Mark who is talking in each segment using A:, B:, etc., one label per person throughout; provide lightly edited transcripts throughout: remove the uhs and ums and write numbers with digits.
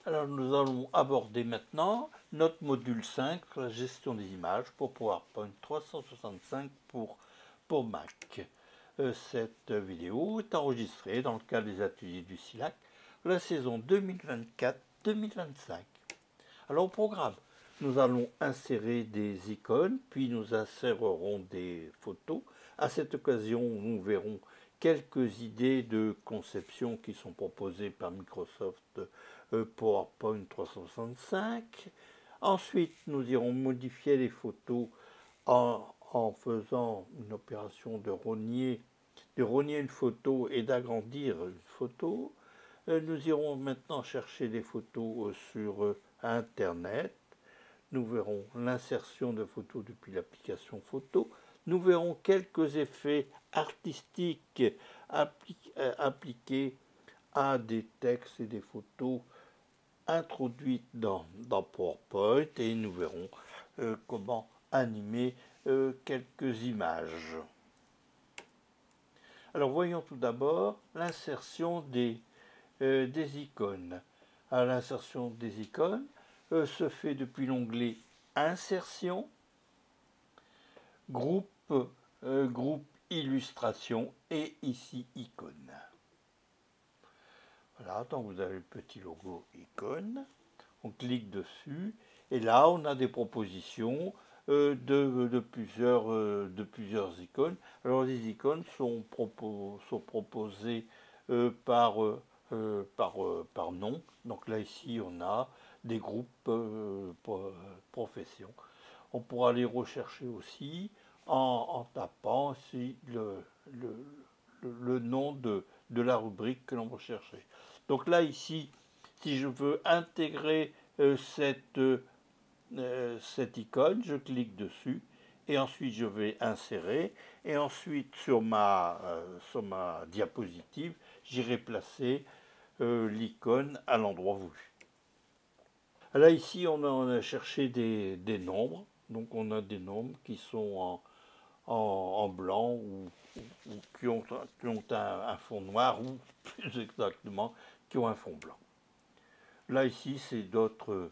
A: Alors nous allons aborder maintenant notre module 5, la gestion des images pour PowerPoint 365 pour Mac. Cette vidéo est enregistrée dans le cadre des ateliers du SILAC, la saison 2024-2025. Alors au programme, nous allons insérer des icônes, puis nous insérerons des photos. À cette occasion, nous verrons quelques idées de conception qui sont proposées par Microsoft PowerPoint 365. Ensuite, nous irons modifier les photos en faisant une opération de rogner une photo et d'agrandir une photo. Nous irons maintenant chercher des photos sur Internet. Nous verrons l'insertion de photos depuis l'application photo. Nous verrons quelques effets artistiques appliqués à des textes et des photos introduites dans PowerPoint et nous verrons comment animer quelques images. Alors voyons tout d'abord l'insertion des icônes. L'insertion des icônes se fait depuis l'onglet Insertion, groupe Illustration et ici Icônes. Voilà, donc vous avez le petit logo icône, on clique dessus et là on a des propositions de plusieurs icônes. Alors les icônes sont proposées par nom. Donc là ici on a des groupes professions. On pourra les rechercher aussi en tapant ici le nom de la rubrique que l'on va chercher. Donc là ici, si je veux intégrer cette icône, je clique dessus et ensuite je vais insérer et ensuite sur ma diapositive, j'irai placer l'icône à l'endroit voulu. Là ici on a cherché des nombres, donc on a des nombres qui sont en blanc ou qui ont un fond noir ou plus exactement qui ont un fond blanc. Là ici c'est d'autres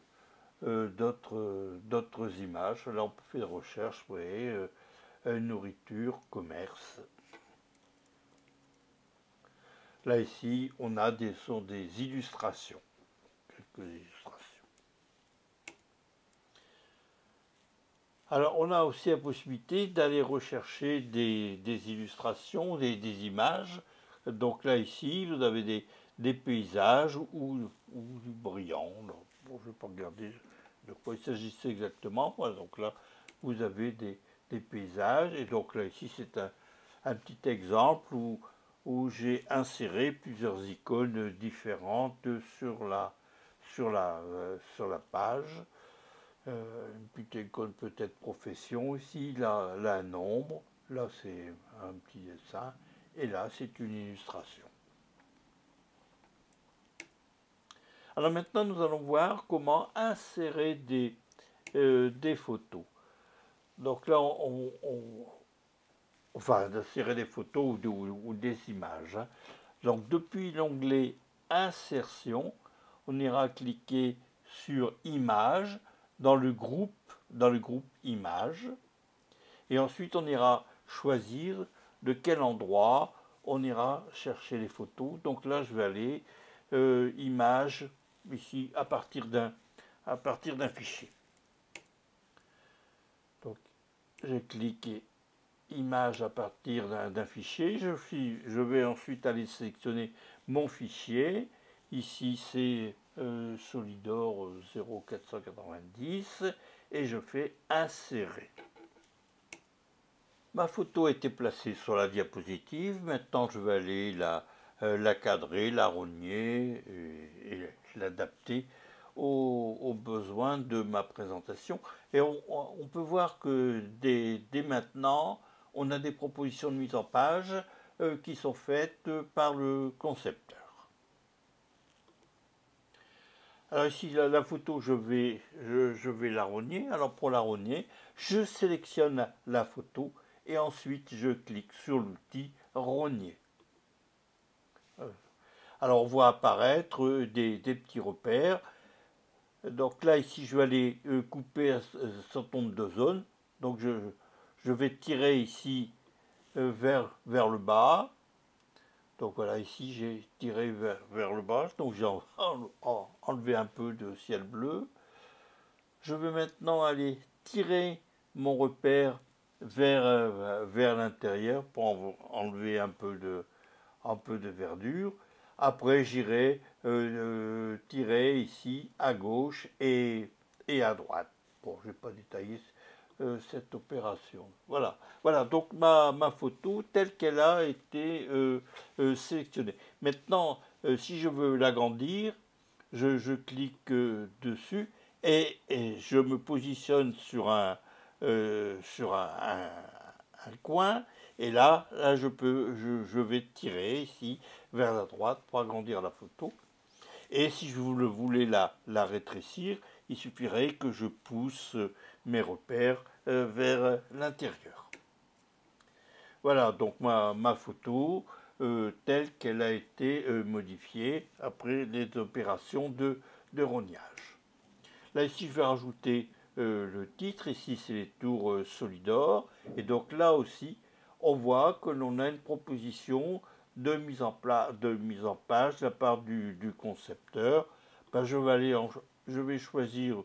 A: images. Là on peut faire des recherches, vous voyez, nourriture, commerce. Là ici on a des illustrations, quelques illustrations. Alors on a aussi la possibilité d'aller rechercher des illustrations, des images. Donc là ici vous avez des paysages ou du brillant. Bon, je ne vais pas regarder de quoi il s'agissait exactement. Voilà, donc là vous avez des paysages et donc là ici c'est un petit exemple où j'ai inséré plusieurs icônes différentes sur la page. Une petite icône peut-être profession ici, là un nombre, là c'est un petit dessin, et là c'est une illustration. Alors maintenant nous allons voir comment insérer des photos. Donc là enfin insérer des photos ou des images. Hein. Donc depuis l'onglet Insertion, on ira cliquer sur Images dans le groupe Images. Et ensuite, on ira choisir de quel endroit on ira chercher les photos. Donc là, je vais aller Images, ici, à partir d'un fichier. Donc, j'ai cliqué Image à partir d'un fichier. Je vais ensuite aller sélectionner mon fichier. Ici, c'est Solidor 0490 et je fais insérer. Ma photo a été placée sur la diapositive. Maintenant, je vais aller la cadrer, la rogner et l'adapter aux besoins de ma présentation. Et on peut voir que dès maintenant, on a des propositions de mise en page qui sont faites par le concepteur. Alors ici, la photo, je vais la rogner. Alors pour la rogner, je sélectionne la photo et ensuite je clique sur l'outil rogner. Alors on voit apparaître des petits repères. Donc là, ici, je vais aller couper un certain nombre de zones. Donc je vais tirer ici vers le bas. Donc voilà, ici, j'ai tiré vers le bas. Donc j'ai enlevé un peu de ciel bleu. Je vais maintenant aller tirer mon repère vers l'intérieur pour enlever un peu de verdure. Après, j'irai tirer ici à gauche et à droite. Bon, je ne vais pas détailler cette opération. Voilà, voilà donc ma photo telle qu'elle a été sélectionnée. Maintenant, si je veux l'agrandir, je clique dessus et je me positionne sur un coin et là je vais tirer ici vers la droite pour agrandir la photo. Et si je voulais la rétrécir, il suffirait que je pousse mes repères vers l'intérieur. Voilà donc ma photo telle qu'elle a été modifiée après les opérations de rognage. Là ici je vais rajouter le titre, ici c'est les tours Solidor, et donc là aussi on voit que l'on a une proposition de mise en page de la part du concepteur. Ben, je vais choisir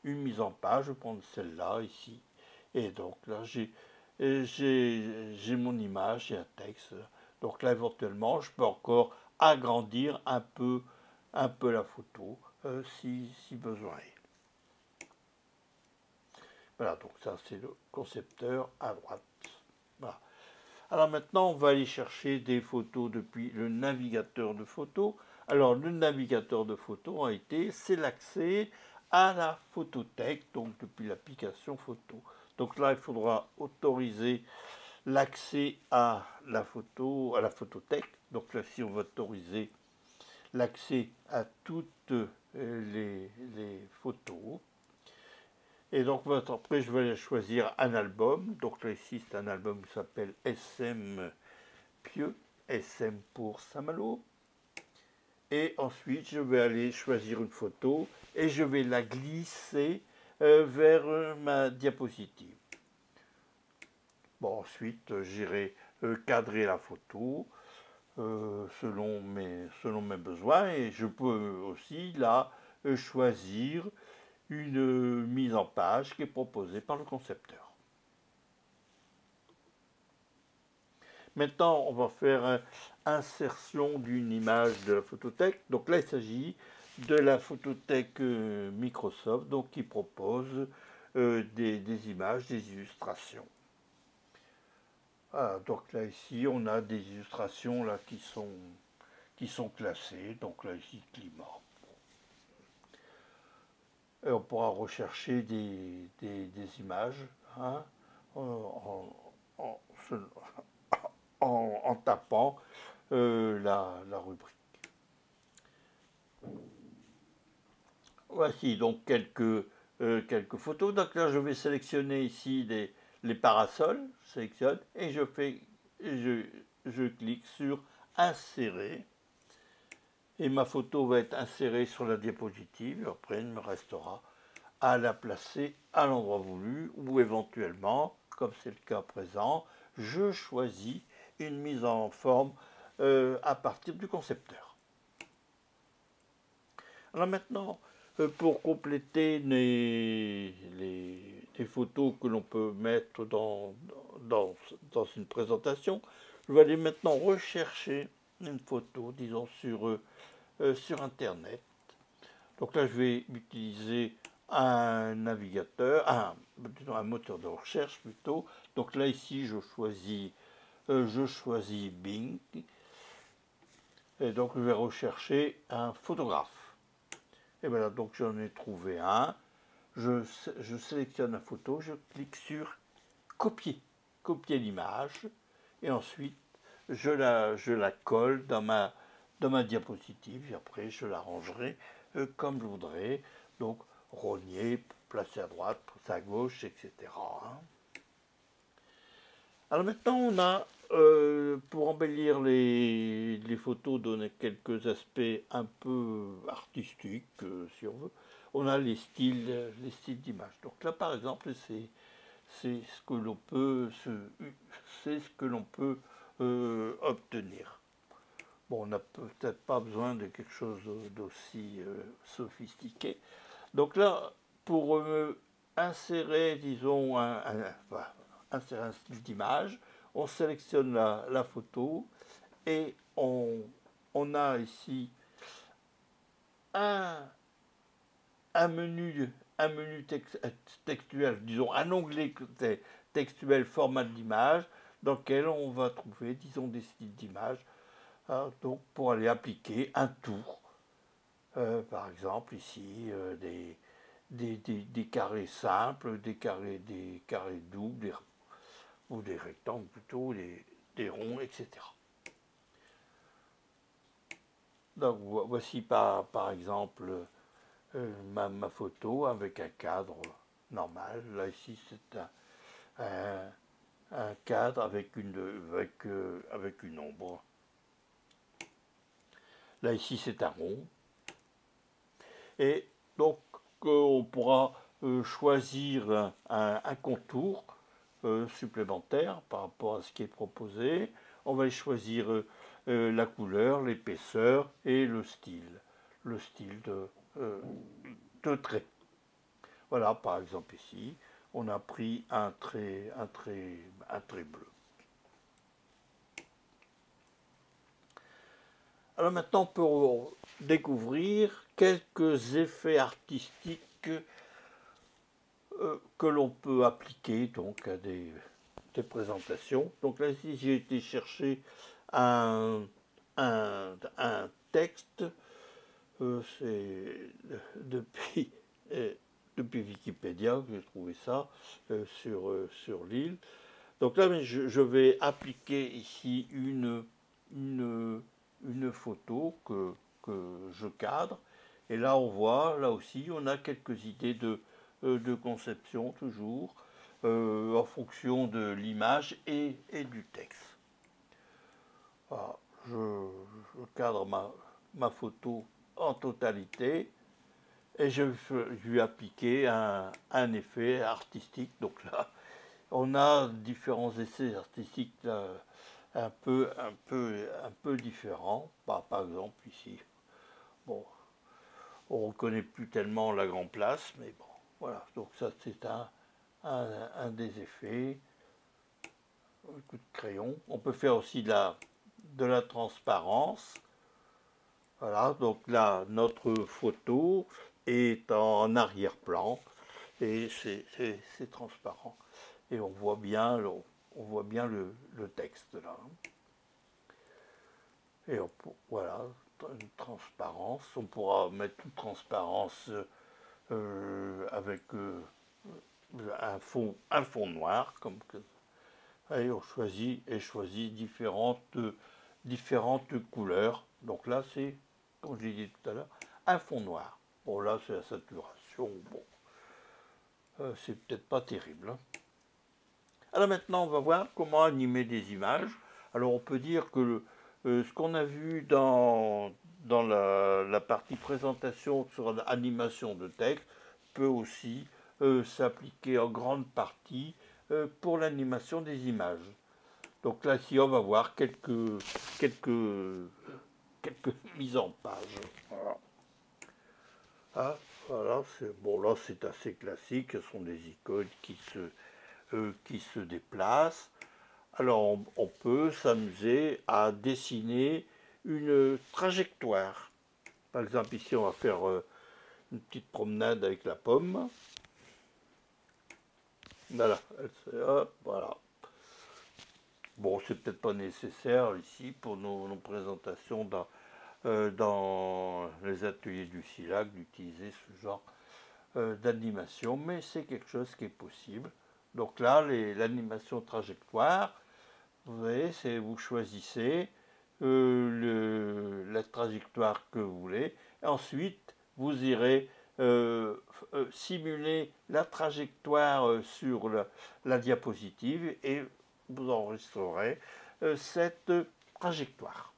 A: une mise en page, je vais prendre celle-là ici, et donc là j'ai mon image et un texte. Donc là éventuellement je peux encore agrandir un peu la photo si besoin est. Voilà, donc ça c'est le concepteur à droite. Voilà. Alors maintenant on va aller chercher des photos depuis le navigateur de photos. Alors le navigateur de photos c'est l'accès à la photothèque, donc depuis l'application photo. Donc là il faudra autoriser l'accès à la photothèque. Donc là si on va autoriser l'accès à toutes les photos. Et donc après je vais choisir un album. Donc là ici c'est un album qui s'appelle SM Pieux, SM pour Saint-Malo. Et ensuite je vais aller choisir une photo et je vais la glisser vers ma diapositive. Bon, ensuite j'irai cadrer la photo selon mes besoins, et je peux aussi là choisir une mise en page qui est proposée par le concepteur. Maintenant, on va faire insertion d'une image de la photothèque. Donc là, il s'agit de la photothèque Microsoft, donc qui propose des images, des illustrations. Voilà, donc là, ici, on a des illustrations là qui sont classées. Donc là, ici, climat. Et on pourra rechercher des images hein, en tapant la rubrique. Voici donc quelques photos. Donc là, je vais sélectionner ici les parasols. Je sélectionne et je clique sur insérer. Et ma photo va être insérée sur la diapositive. Après, il me restera à la placer à l'endroit voulu, ou éventuellement, comme c'est le cas présent, je choisis une mise en forme à partir du concepteur. Alors maintenant, pour compléter les photos que l'on peut mettre dans une présentation, je vais aller maintenant rechercher une photo, disons, sur Internet. Donc là, je vais utiliser un navigateur, un moteur de recherche plutôt. Donc là, ici, je choisis Bing. Et donc, je vais rechercher un photographe. Et voilà, donc j'en ai trouvé un. Je sélectionne la photo, je clique sur copier l'image. Et ensuite, je la colle dans ma diapositive. Et après, je la rangerai comme je voudrais. Donc, rogner, placer à droite, placer à gauche, etc. Alors maintenant, on a, pour embellir les photos, donner quelques aspects un peu artistiques, si on veut, on a les styles d'image. Donc là, par exemple, c'est ce que l'on peut, c'est ce que l'on peut obtenir. Bon, on n'a peut-être pas besoin de quelque chose d'aussi sophistiqué. Donc là, pour insérer, disons, insérer un style d'image, on sélectionne la photo et on a ici un, un menu, textuel, disons, un onglet textuel format d'image dans lequel on va trouver, disons, des styles d'image. Donc, pour aller appliquer un tour, par exemple, ici, des carrés simples, des carrés doubles, ou des rectangles plutôt, des ronds, etc. Donc voici par exemple ma photo avec un cadre normal. Là ici c'est un cadre avec une ombre. Là ici c'est un rond. Et donc on pourra choisir un contour supplémentaire par rapport à ce qui est proposé. On va choisir la couleur, l'épaisseur et le style de trait. Voilà, par exemple ici, on a pris un trait bleu. Alors maintenant, on peut découvrir quelques effets artistiques que l'on peut appliquer donc à des présentations. Donc là, ici, j'ai été chercher un texte, c'est depuis, depuis Wikipédia que j'ai trouvé ça sur l'île. Donc là, je vais appliquer ici une photo que je cadre. Et là, on voit, là aussi, on a quelques idées de conception toujours, en fonction de l'image et du texte. Voilà, je cadre ma photo en totalité et je lui appliquer un effet artistique. Donc là, on a différents essais artistiques là, un peu différents. Bah, par exemple ici, bon, on ne reconnaît plus tellement la Grand Place, mais bon, voilà. Donc ça c'est un des effets. Un coup de crayon. On peut faire aussi de la transparence. Voilà, donc là notre photo est en arrière-plan et c'est transparent. Et on voit bien le texte là. Et voilà, une transparence. On pourra mettre une transparence avec un fond noir, comme que. Et on choisit différentes couleurs. Donc là, c'est, comme je l'ai dit tout à l'heure, un fond noir. Bon, là, c'est la saturation. Bon, c'est peut-être pas terrible. Hein. Alors maintenant, on va voir comment animer des images. Alors, on peut dire que ce qu'on a vu dans la partie présentation sur l'animation de texte peut aussi s'appliquer en grande partie pour l'animation des images. Donc là, ici, on va voir quelques mises en page. Voilà. Ah, voilà, bon, là, c'est assez classique. Ce sont des icônes qui se déplacent. Alors, on peut s'amuser à dessiner une trajectoire. Par exemple, ici, on va faire une petite promenade avec la pomme. Voilà, hop, voilà. Bon, c'est peut-être pas nécessaire ici pour nos présentations dans les ateliers du SILAC d'utiliser ce genre d'animation, mais c'est quelque chose qui est possible. Donc là, l'animation trajectoire, vous voyez, vous choisissez la trajectoire que vous voulez, et ensuite vous irez simuler la trajectoire sur la diapositive et vous enregistrerez cette trajectoire.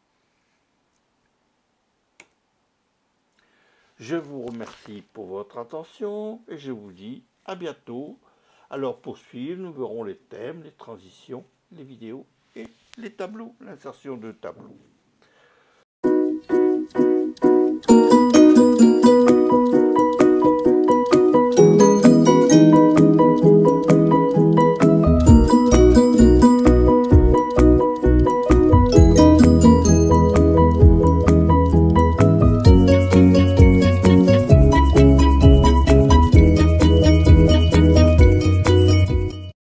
A: Je vous remercie pour votre attention et je vous dis à bientôt. Alors pour suivre, nous verrons les thèmes, les transitions, les vidéos et les tableaux, l'insertion de tableaux.